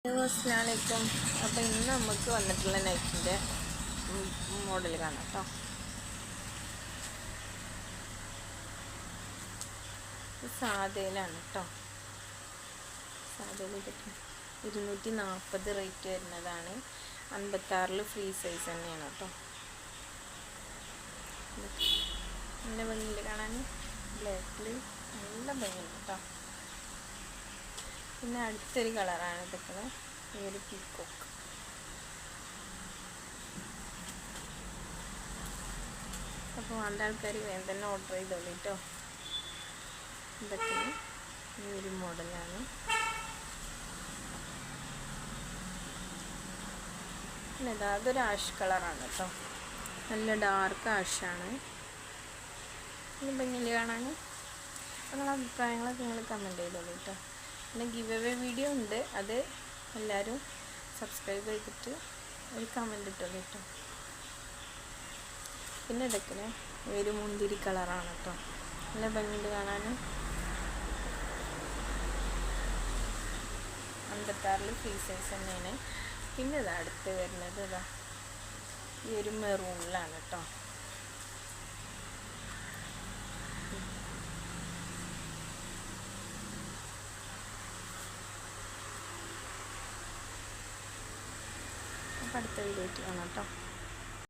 അസ്സലാമലൈക്കും. അപ്പോൾ ഇന്ന് നമുക്ക് വന്നിട്ടുള്ള നൈറ്റിൻ്റെ മോഡൽ കാണാം കേട്ടോ. സാധയിലാണ് കേട്ടോ. സാധയിൽ 240 റേറ്റ് വരുന്നതാണ്. 56 ഫ്രീ സൈസ് തന്നെയാണ് കേട്ടോ. നല്ല ഭംഗിയിൽ കാണാൻ, ബ്ലാക്കിൽ നല്ല ഭംഗിയുണ്ട് കേട്ടോ. പിന്നെ അടുത്തൊരു കളറാണ് ഇതൊക്കെ, ഈ ഒരു പീക്കോക്ക്. അപ്പോൾ വേണ്ട ആൾക്കാർ വേഗം തന്നെ ഓർഡർ ചെയ്തോളൂ കേട്ടോ. ഇതൊക്കെ ഈ ഒരു മോഡലാണ്. പിന്നെ അതൊരു ആഷ് കളറാണ് കേട്ടോ. നല്ല ഡാർക്ക് ആഷാണ്. നല്ല ഭംഗിയിൽ കാണാൻ. നിങ്ങളുടെ അഭിപ്രായങ്ങളൊക്കെ നിങ്ങൾ കമൻറ്റ് ചെയ്തോളൂ കേട്ടോ. പിന്നെ ഗിവ് അവേ വീഡിയോ ഉണ്ട്, അത് എല്ലാവരും സബ്സ്ക്രൈബ് ചെയ്തിട്ട് ഒരു കമൻറ്റ് ഇട്ടോളൂ കേട്ടോ. പിന്നെ ഇതൊക്കെ ഒരു മുന്തിരി കളറാണ് കേട്ടോ. നല്ല ഭംഗിയുണ്ട് കാണാൻ. 56 ഫ്രീ സൈസ് തന്നെയാണ്. പിന്നെ ഇതാ അടുത്ത് വരുന്നത് ഇതാ ഈ ഒരു മെറൂണിലാണ് കേട്ടോ. അടുത്ത വീഡിയോ കാണാം കേട്ടോ.